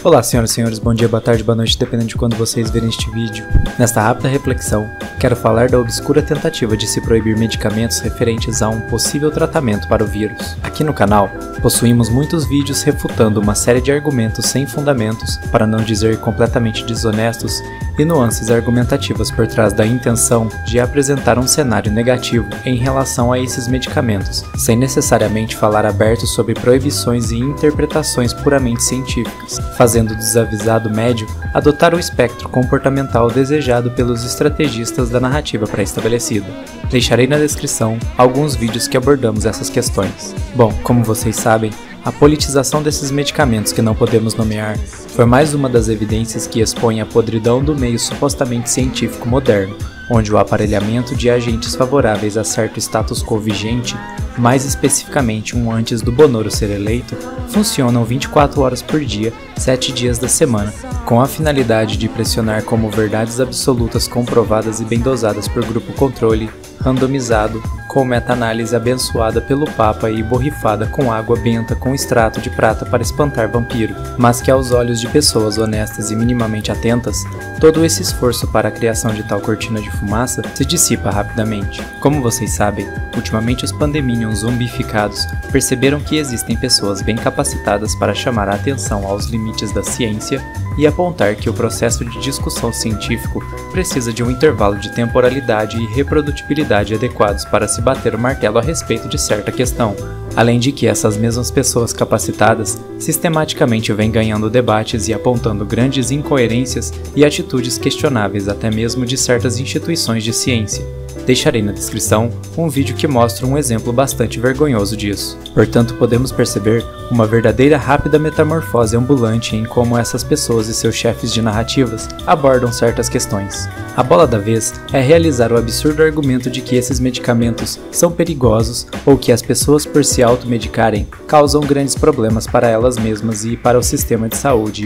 Olá senhoras e senhores, bom dia, boa tarde, boa noite, dependendo de quando vocês verem este vídeo. Nesta rápida reflexão, quero falar da obscura tentativa de se proibir medicamentos referentes a um possível tratamento para o vírus. Aqui no canal, possuímos muitos vídeos refutando uma série de argumentos sem fundamentos, para não dizer completamente desonestos, e nuances argumentativas por trás da intenção de apresentar um cenário negativo em relação a esses medicamentos, sem necessariamente falar aberto sobre proibições e interpretações puramente científicas, fazendo o desavisado médio adotar o espectro comportamental desejado pelos estrategistas da narrativa pré-estabelecida. Deixarei na descrição alguns vídeos que abordamos essas questões. Bom, como vocês sabem, a politização desses medicamentos que não podemos nomear foi mais uma das evidências que expõe a podridão do meio supostamente científico moderno, onde o aparelhamento de agentes favoráveis a certo status quo vigente, mais especificamente um antes do Bonoro ser eleito, funcionam 24 horas por dia, 7 dias da semana, com a finalidade de pressionar como verdades absolutas comprovadas e bem dosadas por grupo controle, randomizado, com meta-análise abençoada pelo Papa e borrifada com água benta com extrato de prata para espantar vampiro, mas que aos olhos de pessoas honestas e minimamente atentas, todo esse esforço para a criação de tal cortina de fumaça se dissipa rapidamente. Como vocês sabem, ultimamente os pandeminions zumbificados perceberam que existem pessoas bem capacitadas para chamar a atenção aos limites da ciência e apontar que o processo de discussão científico precisa de um intervalo de temporalidade e reprodutibilidade adequados para se bater o martelo a respeito de certa questão, além de que essas mesmas pessoas capacitadas sistematicamente vêm ganhando debates e apontando grandes incoerências e atitudes questionáveis até mesmo de certas instituições de ciência. Deixarei na descrição um vídeo que mostra um exemplo bastante vergonhoso disso. Portanto, podemos perceber uma verdadeira rápida metamorfose ambulante em como essas pessoas e seus chefes de narrativas abordam certas questões. A bola da vez é realizar o absurdo argumento de que esses medicamentos são perigosos ou que as pessoas por se automedicarem causam grandes problemas para elas mesmas e para o sistema de saúde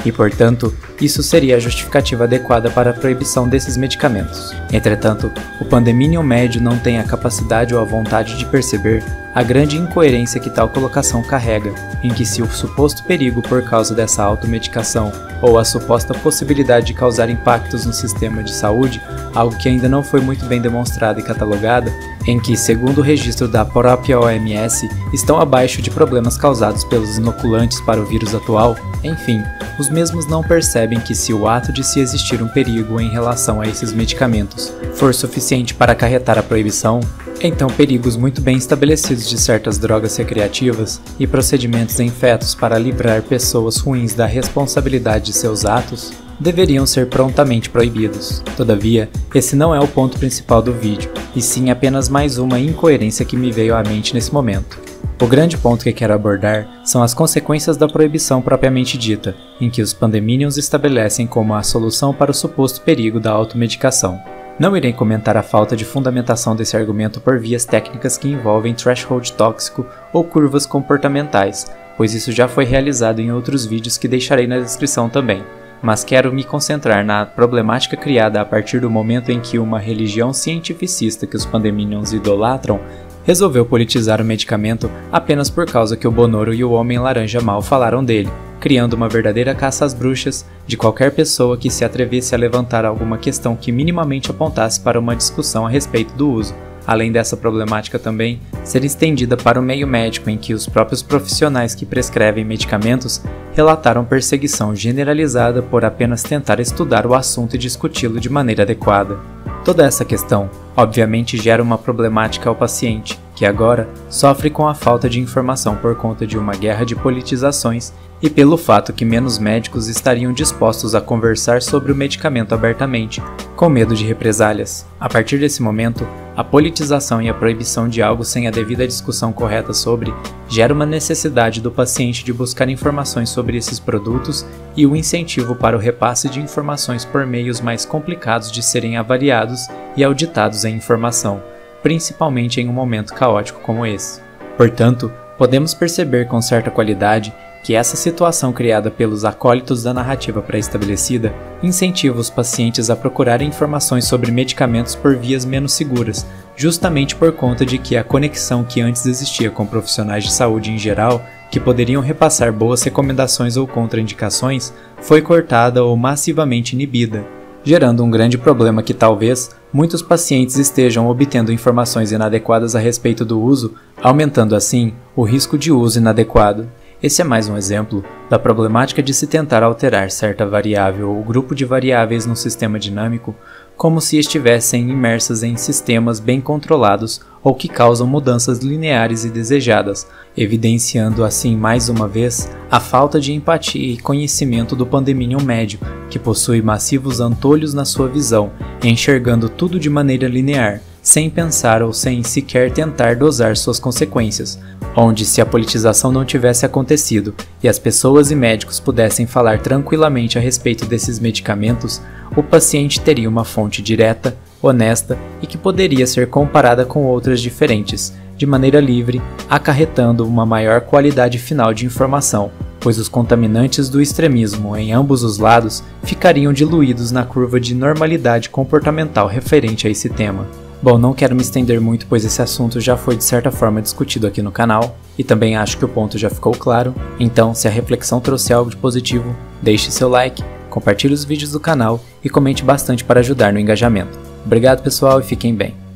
e, portanto, isso seria a justificativa adequada para a proibição desses medicamentos. Entretanto, o pandeminion médio não tem a capacidade ou a vontade de perceber a grande incoerência que tal colocação carrega, em que se o suposto perigo por causa dessa automedicação ou a suposta possibilidade de causar impactos no sistema de saúde, algo que ainda não foi muito bem demonstrado e catalogado, em que, segundo o registro da própria OMS, estão abaixo de problemas causados pelos inoculantes para o vírus atual, enfim, os mesmos não percebem que se o ato de se existir um perigo em relação a esses medicamentos for suficiente para acarretar a proibição, então perigos muito bem estabelecidos de certas drogas recreativas e procedimentos em fetos para livrar pessoas ruins da responsabilidade de seus atos deveriam ser prontamente proibidos. Todavia, esse não é o ponto principal do vídeo, e sim apenas mais uma incoerência que me veio à mente nesse momento. O grande ponto que quero abordar são as consequências da proibição propriamente dita, em que os pandeminions estabelecem como a solução para o suposto perigo da automedicação. Não irei comentar a falta de fundamentação desse argumento por vias técnicas que envolvem threshold tóxico ou curvas comportamentais, pois isso já foi realizado em outros vídeos que deixarei na descrição também. Mas quero me concentrar na problemática criada a partir do momento em que uma religião cientificista que os pandeminions idolatram resolveu politizar o medicamento apenas por causa que o Bonoro e o Homem-Laranja mal falaram dele, criando uma verdadeira caça às bruxas de qualquer pessoa que se atrevesse a levantar alguma questão que minimamente apontasse para uma discussão a respeito do uso. Além dessa problemática também ser estendida para o meio médico, em que os próprios profissionais que prescrevem medicamentos relataram perseguição generalizada por apenas tentar estudar o assunto e discuti-lo de maneira adequada. Toda essa questão, obviamente, gera uma problemática ao paciente, que agora sofre com a falta de informação por conta de uma guerra de politizações e pelo fato que menos médicos estariam dispostos a conversar sobre o medicamento abertamente, com medo de represálias. A partir desse momento, a politização e a proibição de algo sem a devida discussão correta sobre gera uma necessidade do paciente de buscar informações sobre esses produtos e o incentivo para o repasse de informações por meios mais complicados de serem avaliados e auditados em informação, principalmente em um momento caótico como esse. Portanto, podemos perceber com certa qualidade que essa situação criada pelos acólitos da narrativa pré-estabelecida incentiva os pacientes a procurarem informações sobre medicamentos por vias menos seguras, justamente por conta de que a conexão que antes existia com profissionais de saúde em geral, que poderiam repassar boas recomendações ou contraindicações, foi cortada ou massivamente inibida, gerando um grande problema que talvez muitos pacientes estejam obtendo informações inadequadas a respeito do uso, aumentando assim o risco de uso inadequado. Esse é mais um exemplo da problemática de se tentar alterar certa variável ou grupo de variáveis no sistema dinâmico como se estivessem imersas em sistemas bem controlados ou que causam mudanças lineares e desejadas, evidenciando assim mais uma vez a falta de empatia e conhecimento do pandeminium médio, que possui massivos antolhos na sua visão, enxergando tudo de maneira linear, sem pensar ou sem sequer tentar dosar suas consequências, onde se a politização não tivesse acontecido e as pessoas e médicos pudessem falar tranquilamente a respeito desses medicamentos, o paciente teria uma fonte direta, honesta e que poderia ser comparada com outras diferentes, de maneira livre, acarretando uma maior qualidade final de informação, pois os contaminantes do extremismo em ambos os lados ficariam diluídos na curva de normalidade comportamental referente a esse tema. Bom, não quero me estender muito, pois esse assunto já foi de certa forma discutido aqui no canal, e também acho que o ponto já ficou claro, então se a reflexão trouxe algo de positivo, deixe seu like, compartilhe os vídeos do canal e comente bastante para ajudar no engajamento. Obrigado pessoal e fiquem bem.